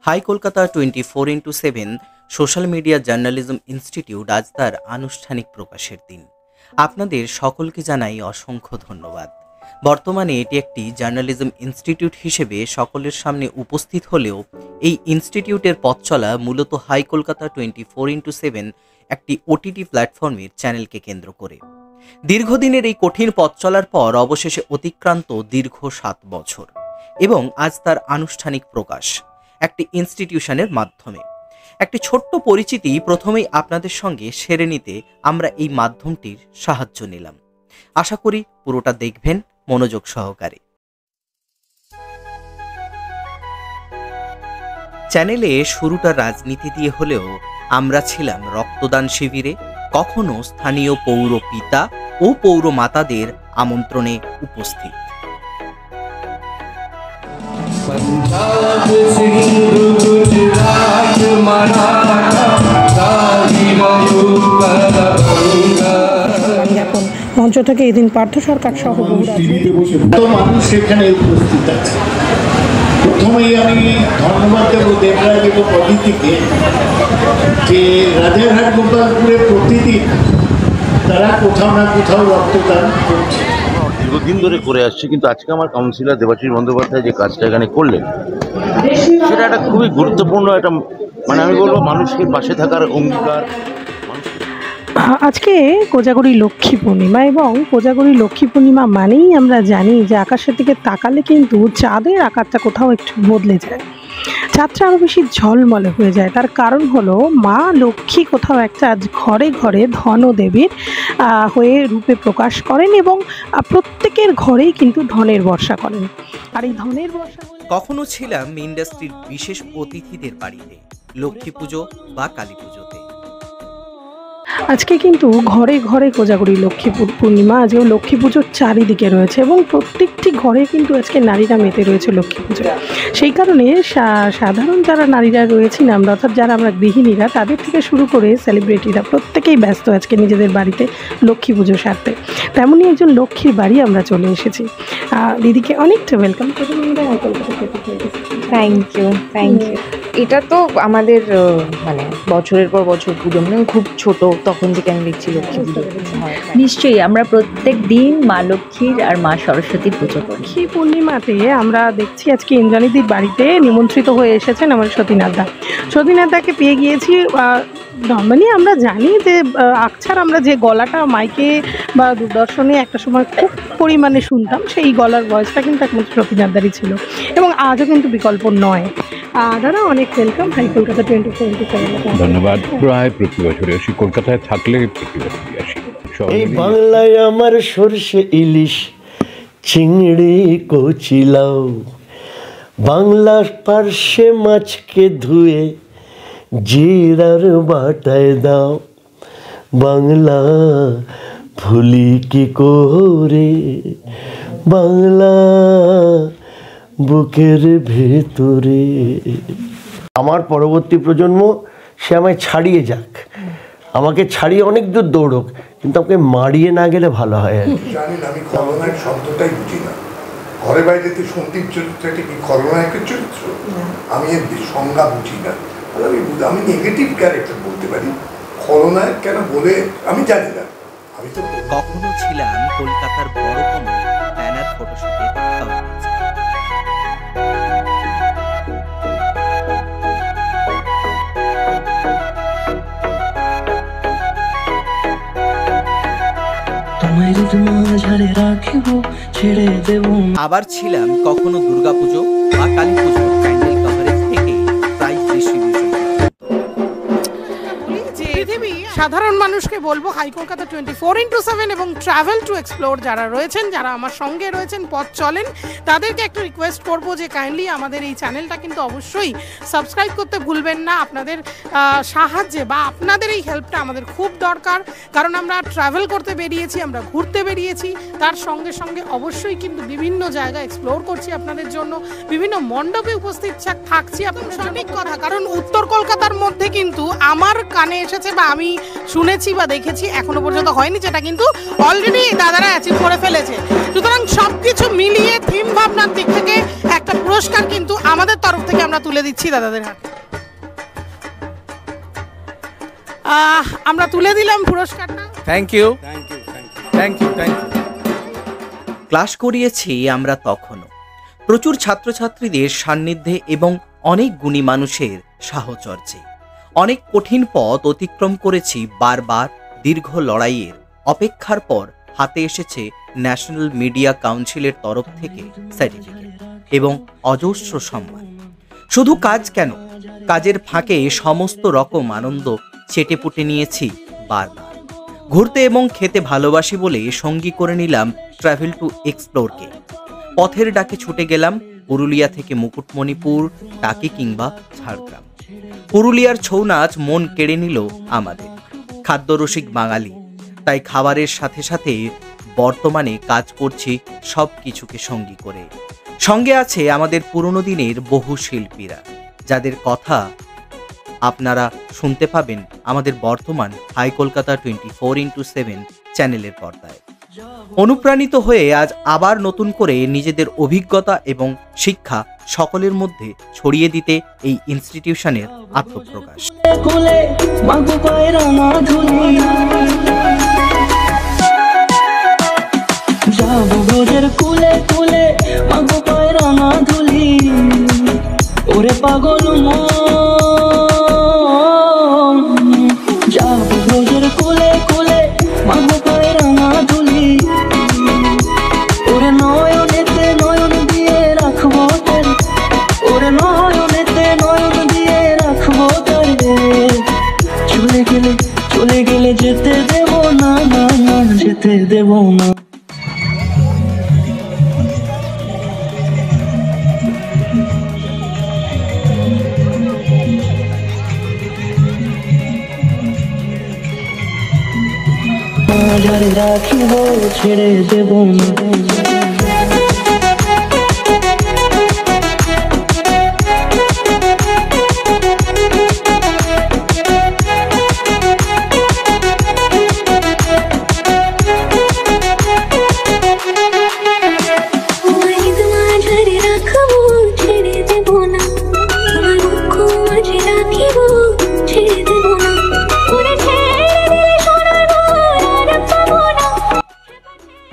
High Kolkata 24x7 social media journalism institute আজ তার আনুষ্ঠানিক প্রকাশের দিন। আপনাদের সকলকে জানাই অসংখ্য ধন্যবাদ। বর্তমানে এটি একটি জার্নালিজম ইনস্টিটিউট হিসেবে সকলের সামনে উপস্থিত হলেও এই ইনস্টিটিউটের পথ চলা মূলত হাই কলকাতা 24x7 একটি ওটিটি প্ল্যাটফর্মের চ্যানেলকে কেন্দ্র করে। দীর্ঘদিনের এই কঠিন পথ চলার পর অবশেষে অতিক্রান্ত দীর্ঘ 7 বছর এবং আজ তার আনুষ্ঠানিক প্রকাশ একটি ইনস্টিটিউশনের মাধ্যমে। একটি ছোট্ট পরিচিতি প্রথমেই আপনাদের সঙ্গে সেরে নিতে আমরা এই মাধ্যমটির সাহায্য নিলাম। আশা করি পুরোটা দেখবেন মনোযোগ সহকারে। চ্যানেলে শুরুটা রাজনীতি দিয়ে হলেও আমরা ছিলাম রক্তদান শিবিরে, কখনো স্থানীয় পৌর পিতা ও পৌর মাতাদের আমন্ত্রণে উপস্থিত। এখন মঞ্চ থেকে এদিন পার্থ সরকার সহ মানুষ সেখানে উপস্থিত আছে। প্রথমেই আমি ধন্যবাদ দেবো দেবরাজ এবং অদিতিকে যে রাজারহাট গোপালপুরে প্রতিদিন তারা কোথাও না কোথাও রক্তদান করছে। দীর্ঘদিন ধরে করে আসছে, কিন্তু আজকে আমার কাউন্সিলর দেবাশিস বন্দ্যোপাধ্যায় যে কাজটা এখানে করলেন সেটা একটা খুবই গুরুত্বপূর্ণ একটা, মানে আমি বলবো মানুষের পাশে থাকার অঙ্গীকার। আজকে কোজাগরী লক্ষ্মী পূর্ণিমা এবং কোজাগরী লক্ষ্মী পূর্ণিমা মানেই আমরা জানি যে আকাশের দিকে তাকালে কিন্তু চাঁদের আকারটা কোথাও একটু বদলে যায়, চাঁদটা আরও বেশি ঝলমলে হয়ে যায়। তার কারণ হলো মা লক্ষ্মী কোথাও একটা আজ ঘরে ঘরে ধনদেবীর হয়ে রূপে প্রকাশ করেন এবং প্রত্যেকের ঘরেই কিন্তু ধনের বর্ষা করেন। আর এই ধনের বর্ষা কখনো ছিলাম ইন্ডাস্ট্রির বিশেষ অতিথিদের বাড়িতে লক্ষ্মী পুজো বা কালী পুজোতে। আজকে কিন্তু ঘরে ঘরে কোজাগরী লক্ষ্মী পূর্ণিমা, আজকেও লক্ষ্মী পুজোর চারিদিকে রয়েছে এবং প্রত্যেকটি ঘরে কিন্তু আজকে নারীরা মেতে রয়েছে লক্ষ্মী পুজো। সেই কারণে সাধারণ যারা নারীরা রয়েছেন আমরা, অর্থাৎ যারা আমরা গৃহিণীরা, তাদের থেকে শুরু করে সেলিব্রিটিরা প্রত্যেকেই ব্যস্ত আজকে নিজেদের বাড়িতে লক্ষ্মী পুজো সারতে। তেমনই একজন লক্ষ্মীর বাড়ি আমরা চলে এসেছি। দিদিকে অনেকটা ওয়েলকাম করে। Thank you. এটা তো আমাদের মানে বছরের পর বছর পুজো, মানে খুব ছোট তখন থেকে আমি দেখছি লক্ষ্মী পুজো। নিশ্চয়ই আমরা প্রত্যেক দিন মা লক্ষ্মীর আর মা সরস্বতীর পুজো করি। লক্ষ্মী পূর্ণিমাতে আমরা দেখছি আজকে ইন্দ্রাণীদির বাড়িতে নিমন্ত্রিত হয়ে এসেছেন আমার সতীনাথদা। সতীনাথদাকে পেয়ে গিয়েছি। নর্মালি আমরা জানি যে আকছার আমরা যে গলাটা মাইকে বা দূরদর্শনে একটা সময় খুব পরিমাণে শুনতাম, সেই গলার ভয়েসটা কিন্তু একমাত্র সতীনাথদারই ছিল এবং আজও কিন্তু বিকল্প নয়। দাদা অনেক ওয়েলকাম হাই কলকাতা 24x7। ধন্যবাদ। প্রায় প্রতি বছরে আসি, কলকাতায় থাকলে প্রতি বছরই আসি। এই বাংলায় আমার সরষে ইলিশ চিংড়ি কচিলাও, বাংলার পার্শ্বে মাছকে ধুয়ে জিরার বাটায় দাও, বাংলা ভুলি কি করে, বাংলা বুকের ভেতরে। আমার পরবর্তী প্রজন্ম সে আমায় ছাড়িয়ে যাক, আমাকে ছাড়িয়ে অনেক দূর দৌড়ক, কিন্তু আমাকে মারিয়ে না গেলে ভালো হয়। জানি না, আমি খলনায়ক শব্দটাই বুঝি না। ঘরে বাইরেতে সন্দীপ চরিত্রটি কি খলনায়কের চরিত্র? আমি এর সংজ্ঞা বুঝি না। আমি নেগেটিভ ক্যারেক্টার বলতে পারি, খলনায়ক কেন বলে আমি জানি না। আমি তো কখনো ছিলাম কলকাতার বড় কোনো ব্যানার ফটোশুটে আবার ছিলাম কখনো দুর্গাপুজো বা কালী পুজো ক্যান্ডেল কভারেজ থেকে প্রাইজ ডিস্ট্রিবিউশন। সাধারণ মানুষকে বলবো হাই কলকাতা 24x7 এবং ট্রাভেল টু এক্সপ্লোর যারা রয়েছেন, যারা আমার সঙ্গে রয়েছেন, পথ চলেন, তাদেরকে একটু রিকোয়েস্ট করবো যে কাইন্ডলি আমাদের এই চ্যানেলটা কিন্তু অবশ্যই সাবস্ক্রাইব করতে ভুলবেন না। আপনাদের সাহায্যে বা আপনাদের এই হেল্পটা আমাদের খুব দরকার, কারণ আমরা ট্রাভেল করতে বেরিয়েছি, আমরা ঘুরতে বেরিয়েছি, তার সঙ্গে সঙ্গে অবশ্যই কিন্তু বিভিন্ন জায়গা এক্সপ্লোর করছি আপনাদের জন্য, বিভিন্ন মণ্ডপে উপস্থিত থাকছি। আপনার সঠিক কথা, কারণ উত্তর কলকাতার মধ্যে কিন্তু আমার কানে এসেছে বা আমি শুনেছি বা দেখেছি, এখনো পর্যন্ত হয়নি, যেটা কিন্তু অলরেডি দাদারা অ্যাচিভ করে ফেলেছে। সুতরাং সবকিছু মিলিয়ে থিম ভাবনার দিক থেকে একটা পুরস্কার কিন্তু আমাদের তরফ থেকে আমরা তুলে দিচ্ছি দাদাদের হাতে। আমরা তুলে দিলাম পুরস্কারটা। Thank you, thank you. Class করিয়েছি আমরা তখনও, প্রচুর ছাত্রছাত্রীদের সান্নিধ্যে এবং অনেক গুণী মানুষের সাহচর্যে। অনেক কঠিন পথ অতিক্রম করেছি বারবার, দীর্ঘ লড়াইয়ের অপেক্ষার পর হাতে এসেছে ন্যাশনাল মিডিয়া কাউন্সিলের তরফ থেকে সার্টিফিকেট এবং অজস্র সম্মান। শুধু কাজ কেন, কাজের ফাঁকে সমস্ত রকম আনন্দ চেটেপুটে নিয়েছি বারবার। ঘুরতে এবং খেতে ভালোবাসি বলে সঙ্গী করে নিলাম ট্রাভেল টু এক্সপ্লোরকে। পথের ডাকে ছুটে গেলাম পুরুলিয়া থেকে মুকুটমণিপুর, টাকি কিংবা ঝাড়গ্রাম। পুরুলিয়ার ছৌ নাচ মন কেড়ে নিল আমাদের। খাদ্যরসিক বাঙালি, তাই খাবারের সাথে সাথে বর্তমানে কাজ করছি সব কিছুকে সঙ্গী করে। সঙ্গে আছে আমাদের পুরনো দিনের বহু শিল্পীরা, যাদের কথা আপনারা শুনতে পাবেন আমাদের বর্তমান হাই কলকাতা 24x7 চ্যানেলের পর্দায়। অনুপ্রাণিত হয়ে আজ আবার নতুন করে নিজেদের অভিজ্ঞতা এবং শিক্ষা সকলের মধ্যে ছড়িয়ে দিতে এই ইনস্টিটিউশনের আত্মপ্রকাশ। ওরে পাগল যাব রোজের কোলে কোলে মাগো পায়ে রাঙা ধুলি, ওরে নয়নেতে নয়ন দিয়ে রাখবো তারে, ওরে নয়নেতে নয়ন দিয়ে রাখবো তারে। চলে গেলে যেতে দেব না, না না যেতে দেব না। যারে রাখিব ছেড়ে দেব না।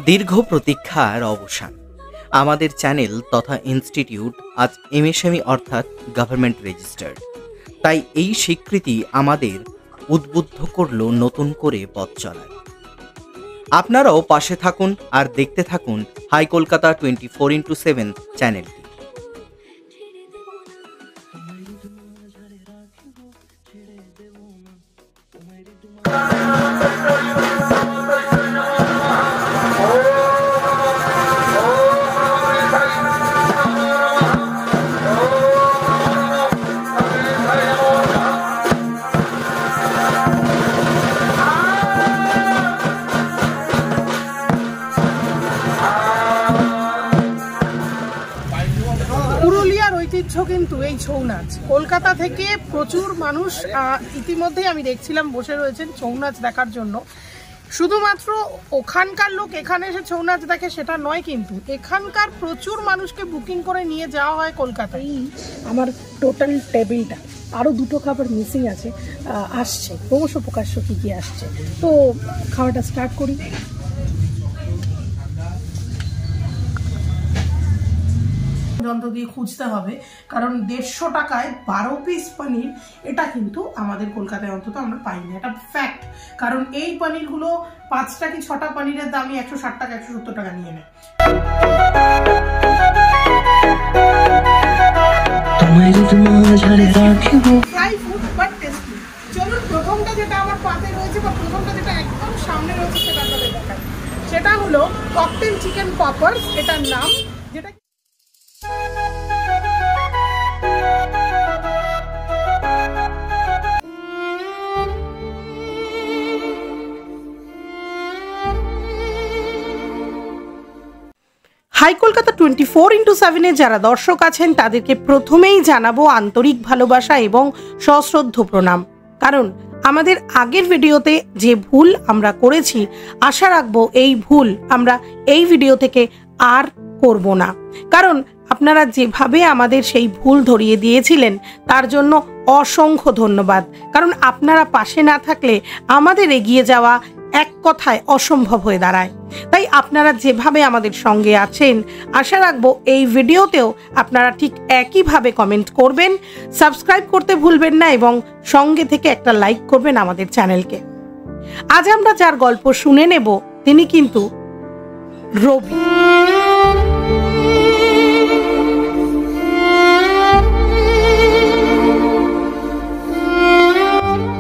দীর্ঘ প্রতীক্ষার অবসান। আমাদের চ্যানেল তথা ইনস্টিটিউট আজ এমএসএমই অর্থাৎ গভর্নমেন্ট রেজিস্টার্ড, তাই এই স্বীকৃতি আমাদের উদ্বুদ্ধ করল নতুন করে পথ চলার। আপনারাও পাশে থাকুন আর দেখতে থাকুন হাই কলকাতা 24x7 চ্যানেলটি। কিন্তু এই ছৌ নাচ কলকাতা থেকে প্রচুর মানুষ ইতিমধ্যেই আমি দেখছিলাম বসে রয়েছেন ছৌ নাচ দেখার জন্য। শুধুমাত্র ওখানকার লোক এখানে এসে ছৌ নাচ দেখে সেটা নয়, কিন্তু এখানকার প্রচুর মানুষকে বুকিং করে নিয়ে যাওয়া হয় কলকাতায়। আমার টোটাল টেবিলটা আরও দুটো খাবার মিসিং আছে, আসছে ক্রমশ প্রকাশ্য কী কী আসছে, তো খাওয়াটা স্টার্ট করি। যন্ত্র দিয়ে খুঁজতে হবে, কারণ 150 টাকায় 12 পিস পনির, এটা কিন্তু আমাদের কলকাতায় অন্তত আমরা পাই না, এটা ফ্যাক্ট। কারণ এই পনিরগুলো 5টা কি 6টা পনিরের দামই 160 টাকা 170 টাকা নিয়ে নেয়। Fry food but tasty. চলুন প্রথমটা যেটা আমার পাতে রয়েছে বা প্রথমটা যেটা একদম সামনে রয়েছে সেটা আপনাদের দেখাই। সেটা হলো ককটেল চিকেন পপার্স এটার নাম, যেটা হাই কলকাতা 24x7 যারা দর্শক আছেন তাদেরকে প্রথমেই জানাবো আন্তরিক ভালোবাসা এবং সশ্রদ্ধ প্রণাম। কারণ আমাদের আগের ভিডিওতে যে ভুল আমরা করেছি, আশা রাখবো এই ভুল আমরা এই ভিডিও থেকে আর করব না। কারণ আপনারা যেভাবে আমাদের সেই ভুল ধরিয়ে দিয়েছিলেন তার জন্য অসংখ্য ধন্যবাদ। কারণ আপনারা পাশে না থাকলে আমাদের এগিয়ে যাওয়া এক কথায় অসম্ভব হয়ে দাঁড়ায়। তাই আপনারা যেভাবে আমাদের সঙ্গে আছেন, আশা রাখবো এই ভিডিওতেও আপনারা ঠিক একইভাবে কমেন্ট করবেন, সাবস্ক্রাইব করতে ভুলবেন না এবং সঙ্গে থেকে একটা লাইক করবেন আমাদের চ্যানেলকে। আজ আমরা যার গল্প শুনে নেব তিনি কিন্তু রবি।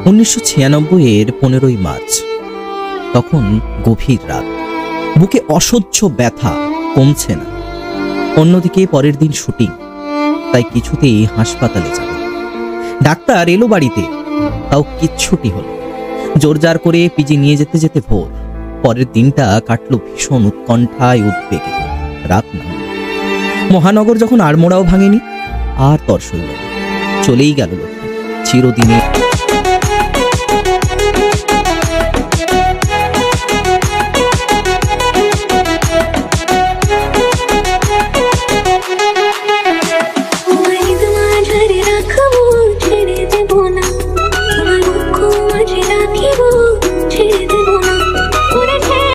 1996-এর 15ই মার্চ। তখন গভীর রাত, বুকে অসহ্য ব্যথা, কমছে না। অন্যদিকে পরের দিন শুটিং, তাই কিছুতেই হাসপাতালে যাবে। ডাক্তার এলো বাড়িতে, তাও কিচ্ছুটি হলো। জোরজার করে পিজি নিয়ে যেতে যেতে ভোর। পরের দিনটা কাটলো ভীষণ উৎকণ্ঠায়, উদ্বেগে। রাত না, মহানগর যখন আড়মোড়াও ভাঙেনি, আর তর সইল, চলেই গেল চিরদিনে।